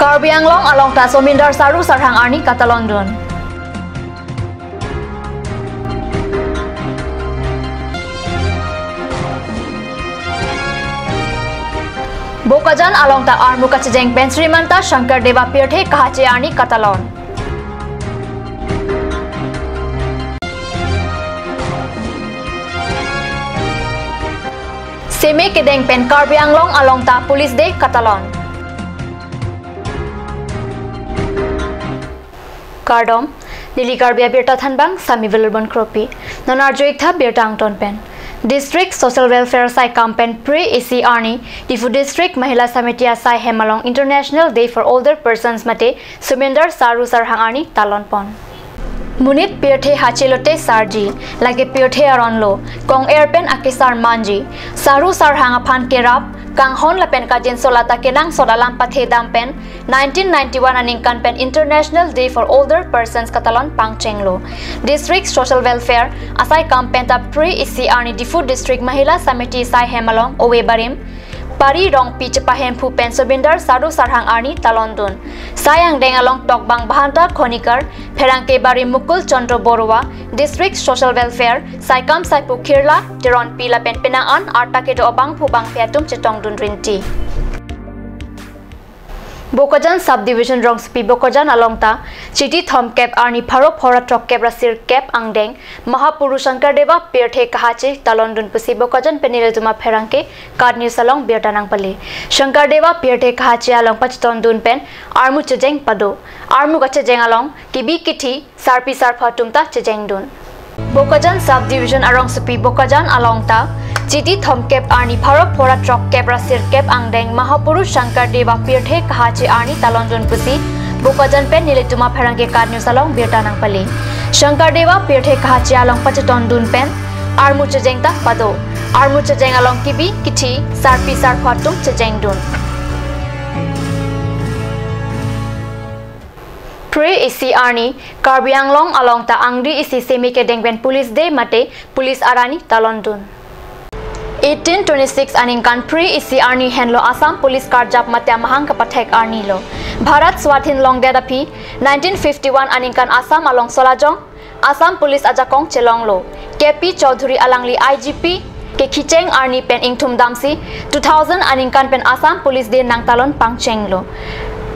Karbi along ta somindar saru sarhang arni kata London. Bokajan along ta armu kachejeng pen Srimanta Shankar Deva Pirthe kahache arni katalon. Seme kedeng pen Karbi along ta police day katalon. Kardom Lili Karbi Birta Thanbang Sami Vilurban Kropi Nonarjoik Tha Birta Angton Pen District Social Welfare Sai Campaign Pre-AC Arni Difu District Mahila Samitiya Sai Hemalong International Day for Older Persons Mate Suminder Saru Sarhang Arni Talon Pon Munit Pirthe Hachilote Sarji Lage Pirthe Aronlo Kong Airpen Akisar Manji Saru Sarhang Apan Kerap Kang hon lapen kajen solata kenang sodalam pathe dampen 1991 aningkan pen International Day for Older Persons katalon pangchenglo District Social Welfare asai campaign ta pre-AC Arni Difu District Mahila Samiti Sai Hemalong Owe Barim Pari rong pi cepahem pu pen Sobinder Saru Sarhang Arni Talondun Sayang deng along Tokbang Bahanta Khonikar Pherangke Bari Mukul Chandra Borwa District Social Welfare Saikam Saipu Kirla Teron Pila pen Penangan Artake do Obang Pubang Piatum Chetong Dun Rinti Bokajan Subdivision Rong Spi Bokajan along ta Chiti Thom Cap Arni Pharo Phora Trok Cap Rasir Cap Angdeng Mahapuru Shankar Deva Pirthe Kahache Talondun Pusi Bokajan Penile Tuma Pherangke Card News along Birtanang Pale Shankar Deva Pirthe Kahache along Pachton Dun Pen Armu Chejeng Pado Armu Gachejeng along Kibi Kithi Sarpi Sarpha Tumta Chejeng Dun Bokajan Subdivision Arong Supi Bokajan along ta Chiti Thom Cap Arni Pharo Phora Trok Cap Rasir Cap Angdeng Mahapuru Shankar Deva Pirthe Kahache Arni Talondun Pusi Bokajan Pen Nilituma Pherangke Card News along Birtanang Pale Shankar Deva Pirthe Kahache along Pachton Dun Pen Armu Chejeng ta Pado Armu Chejeng along Kibi Kithi Sarpi Sarpha Tum Chejeng Dun Pre-AC Arni Karbi along ta Angdi isi semi kedeng pen Police Day mate Police Arani Talondun 1826 aningkan Pre-AC Arni Henlo Assam Police Karjap Matya Mahang Kapathek Arni lo Bharat Swathin Long Dedapi 1951 aningkan Assam along Solajong Assam Police Ajakong Chelong lo KP Chaudhuri Alangli IGP ke Khicheng Arni pen Ingthum Damsi 2000 aningkan pen Assam Police Day nang talon pangcheng lo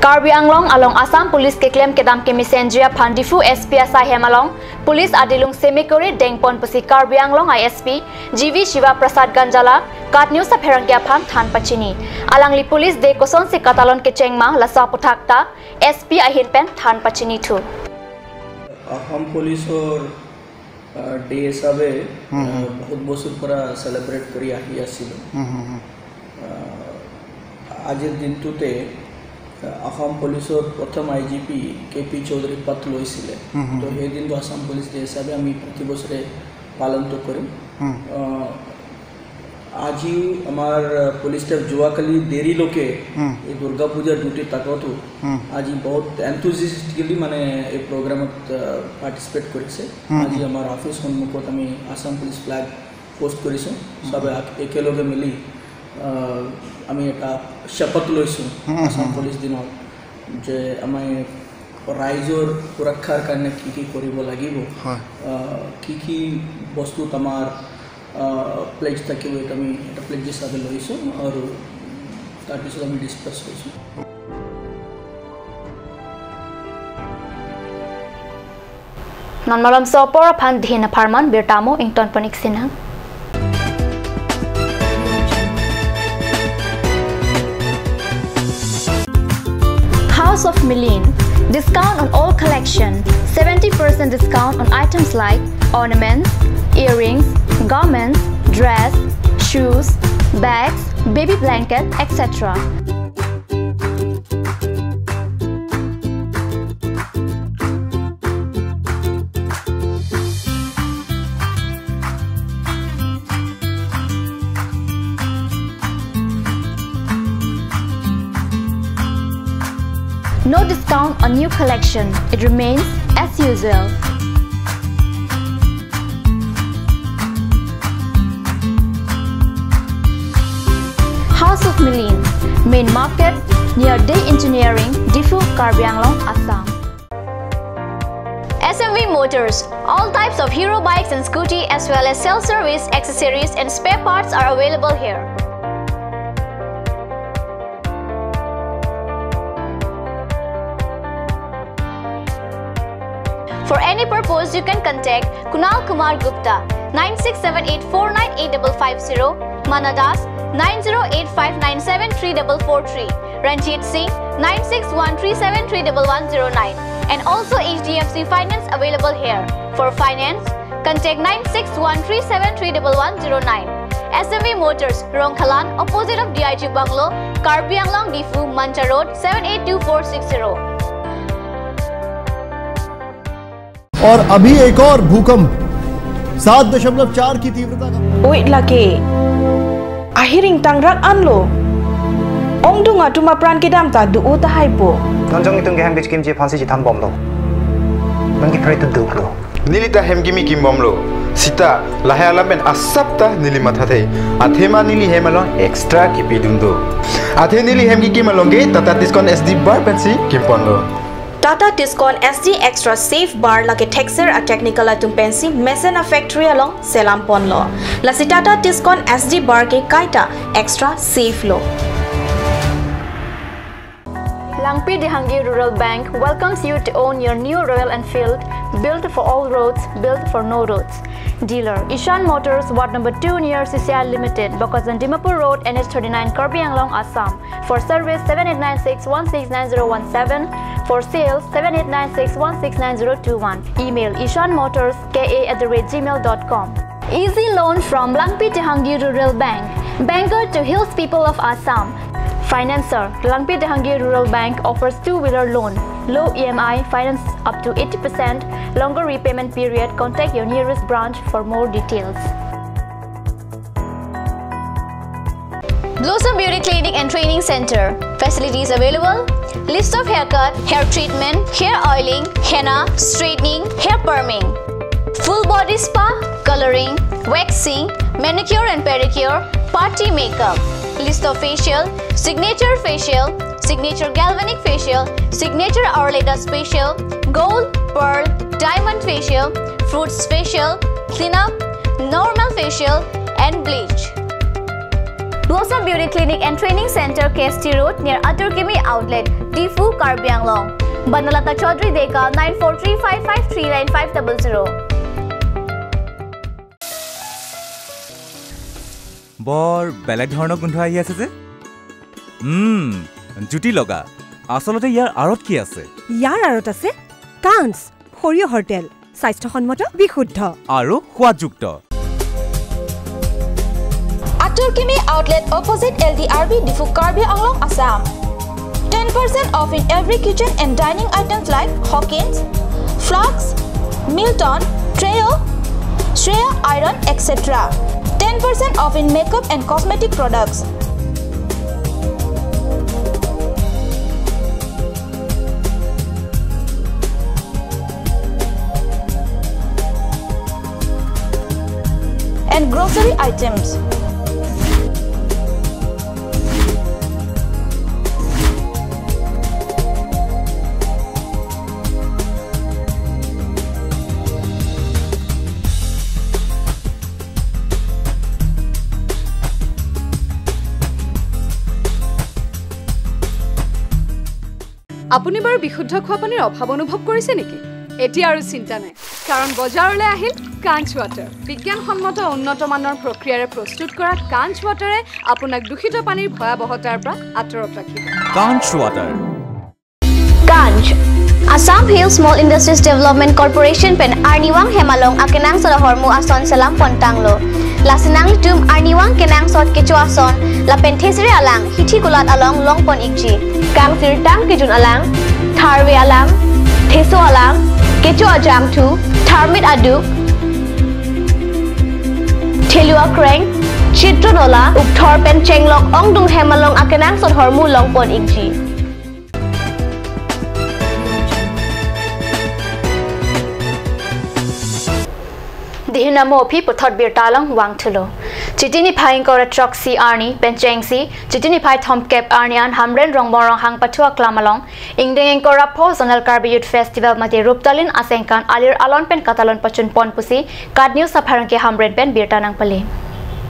Karbi along Assam Police ke claim kedam ke Misendria Phandifu SP Asai Hemalong Police Adilung Semikore Dengpon Pusi Karbi ISP GV Shiva Prasad Ganjala Card News Pherangkia Phan Than Pachini Alangli Police de Koson si Katalon ke Chengma Lasa Puthakta SP Ahin pen Than Pachini thu Assam Police or Day hisabe bahut bosur pora celebrate kori ahi asilo ajer dintute Assam Police প্রথম IGP KP Chowdhury পদ লইছিলে তো এই দিন তো Assam police day হিসাবে আমি প্রতি বছরে পালন তো করি আজি আমার পুলিশ স্টাফ জুয়াকালি দেরি লোকে এই দুর্গা পূজা ডিউটি তাকতো আজি বহুত এনথুজিয়াস্টিকলি মানে এই প্রোগ্রামত পার্টিসিপেট করেছে আজি আমার অফিস সম্মুখত আমি আসাম পুলিশ ফ্ল্যাগ পোস্ট করেছো সবে একেলগে মিলি আমি এটা শপথ লৈছো আসাম পুলিশ দিনত যে আমি রাইজৰ সুৰক্ষাৰ কাৰণে কি কৰিব লাগিব কি বস্তু আমাৰ প্লেজ থাকিব আমি এটা প্লেজ হিচাপে লৈছো আৰু তাৰপিছত আমি ডিসকাস কৰিছো Nonmalam sopor phan dhina pharman Birtamo Ington Panik Sinha House of Milin discount on all collection 70% discount on items like ornaments earrings garments dress shoes bags baby blanket etc No discount on new collection. It remains as usual. House of Milin Main Market, near Day Engineering, Difu, Karbi Anglong, Assam. SMV Motors. All types of hero bikes and scooty as well as self-service, accessories and spare parts are available here. For any purpose, you can contact Kunal Kumar Gupta 9678498550, Manadas 9085973443, Ranjit Singh 9613731109, and also HDFC Finance available here. For finance, contact 9613731109. SMV Motors, Rongkhalan, opposite of DIG Bungalow, Karbi Anglong Difu, Mancha Road 782460. और अभी एक और भूकंप 7.4 की तीव्रता का Wait lagi. Ahiring tangrak anlo. Ong dunga tuma pran kedam ta du uta haipo. Nonjong itong geham bitch kim je phansi ji tham bom lo. Nang ki pray to duk lo. Nilita hem kimi kim bom lo. Sita lahaya lamen asapta nili matha the. Athema nili hemalon extra ki pidundo. Athe nili hem ki kimalonge tata discount SD bar pensi kim ponlo. Tata Tiscon SD Extra Safe Bar lagi texture a technical atum pensi Mesena Factory along Selam Pon lo. Lasi Tata Tiscon SD Bar ke kaita extra safe lo. Langpi Dehangi Rural Bank welcomes you to own your new Royal Enfield, built for all roads, built for no roads. Dealer Ishan Motors, Ward number 2 near CCI Limited, Bokazan Dimapur Road, NH39, Karbi Anglong, Assam. For service 7896169017. For sales 7896169021. Email ishanmotors.ka@gmail.com. Easy loan from Langpi Dehangi Rural Bank. Banker to hills people of Assam. Financer, Langpi Dehangi Rural Bank offers two-wheeler loan, low EMI, finance up to 80%, longer repayment period. Contact your nearest branch for more details. Blossom Beauty Clinic and Training Center. Facilities available. List of haircut, hair treatment, hair oiling, henna, straightening, hair perming. Full body spa, coloring, waxing, manicure and pedicure, party makeup. List of facial, signature galvanic facial, signature Aurelatus facial, gold, pearl, diamond facial, fruits facial, cleanup, normal facial, and bleach. Blossom Beauty Clinic and Training Center, KST Road near Aturkimi Outlet, Difu, Karbi Anglong. Banalata Chaudhary Deka 9435539500. বৰ বেলেগ ধৰণৰ গোন্ধ আহি আছে যে জুটি লগা আসলতে ইয়াৰ আৰত কি আছে ইয়াৰ আৰত আছে কাঞ্চ সৰিয়হৰ তেল স্বাস্থ্যসন্মত বিশুদ্ধ আৰু সোৱাদযুক্ত Aturkimi Outlet opposite LDRB Difu Karbi Anglong Assam. 10% off in every kitchen and dining items like Hawkins, Flux, Milton, Treo, Shreya Iron, etc. 10% off in makeup and cosmetic products. And grocery items. আপুনি বাৰু বিশুদ্ধ খোৱা পানীৰ অভাৱ অনুভৱ কৰিছে নেকি এতিয়া আৰু চিন্তা নাই কাৰণ বজাৰলৈ আহিল কাঞ্চ ৱাটাৰ বিজ্ঞানসন্মত উন্নত মানৰ প্ৰক্ৰিয়াৰে প্ৰস্তুত কৰা কাঞ্চ ৱাটাৰে আপোনাক দূষিত পানীৰ ভয়াবহতাৰ পৰা আঁতৰত ৰাখিব কাঞ্চ water Kanch Assam Hill Small Industries Development Corporation pen Arniwang Hemalong akenang sa hormu ason salam pontanglo lasinang tum Arniwang kenang sot kecu ason la penthesire alang hithi kulat along longpon ikji kang sirtang kijun alang tharwe alang theso alang kecu ajam thu tharmit aduk thelua kreng chitronola ukthor pen chenglok ongdung Hemalong akenang sot hormu longpon ikji Dihinamo pi puthot bir talang wang thulo. Chitini phaing kora truck si arni benchengsi chitini phai thom cap arnian hamren rong morong hang pathua klamalong ingdeng kora pho zonal Karbi Youth Festival mate ruptalin asengkan alir alon pen katalon pachun pon pusi kad news sapharang ke hamren pen bir tanang pali.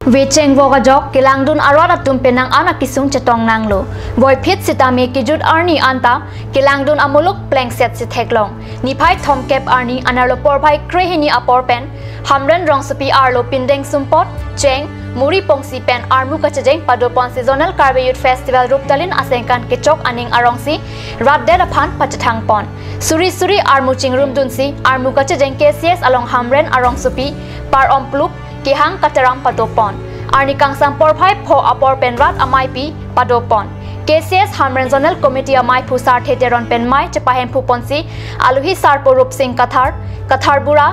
Wecheng voga jok kilangdun arwara tumpenang anak kisung chetong nanglo boy phit sitami kijut arni anta kilangdun amuluk plank set si theklong ni phai thom cap arni anarlo por phai krehini apor pen hamren rong supi arlo pindeng sumpot cheng muri pongsi pen armu kachajeng padopon seasonal Karbi Youth Festival ruptalin asengkan kechok aning arongsi radder aphan pachathang pon suri armu chingrum dunsi armu kachajeng KCS along hamren arong supi par ompluk Kihang kataram padopon arni kangsang por phai pho apor pen rat amai pi padopon KCS Hamren Zonal Committee amai phusar theteron pen mai chapahen phuponsi aluhi sarpo rup sing kathar bura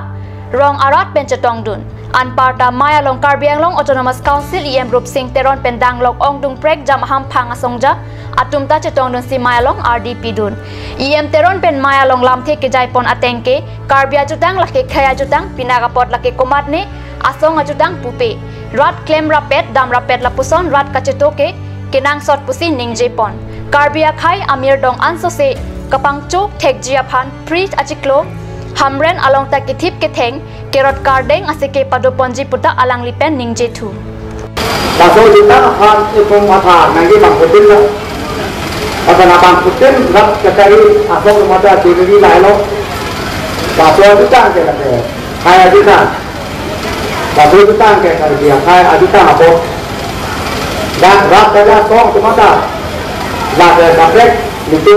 rong arat pen chatong dun anparta mai along Karbi Anglong Autonomous Council em rup sing teron pen danglok ongdung prek jam ham phang asongja atumta chatong dun si mai along RDP dun em teron pen mai along lamthe ke jaipon atengke Karbi ajutang lake khaya jutang pinagapot lake komatne asong ajudang pupe rat claim rapet dam rapet lapuson rat kachetoke kenang sot pusi ningjepon Karbia khai amir dong ansose kapangcho thekjia phan preach achiklo hamren along ta kithip ketheng kerot kardeng asike padoponji puta alang lipen ningje thu laso dita phan epong matha nangi bangputin la atana bangputin rat kakari asong mata diri lailo laso dita ke la khai adita Baru kita angkat kerja, saya adita apa? Dan rakyat song semata, rakyat rakyat itu,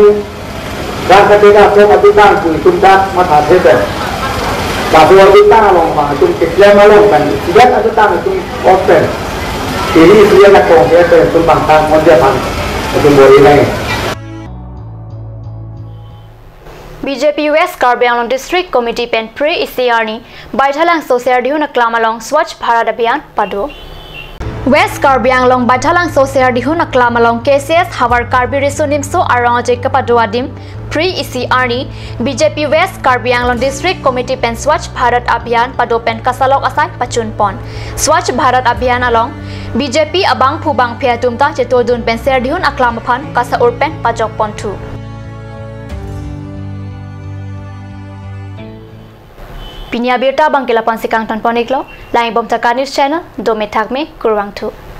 rakyat tidak song adita itu dah mata seber. Baru adita long bang itu kecil malam kan, tidak adita itu open. Ini dia nak kongsi itu bangkang model bang, itu boleh naik. BJP West Karbi Anglong District Committee pen pre-ECRni Baithalang Sosial Dihuna Klamalong Swachh Bharat Abhiyan pado West Karbi Anglong Baithalang Sosial Dihuna Klamalong KCS Hawar Karbi Risunimso Arong Jekapado Adim pre-ECRni BJP West Karbi Anglong District Committee pen Swachh Bharat Abhiyan pado pen kasalok asai pachun pon Swachh Bharat Abhiyan along BJP abang phubang phiatumta chetodun pen ser dihun aklamaphan kasa urpen pajok pon thu Pinia Birta Bangkila Pansikang Tanponiklo, Laing Bomta News Channel, Dome Thakme, Kurwang 2.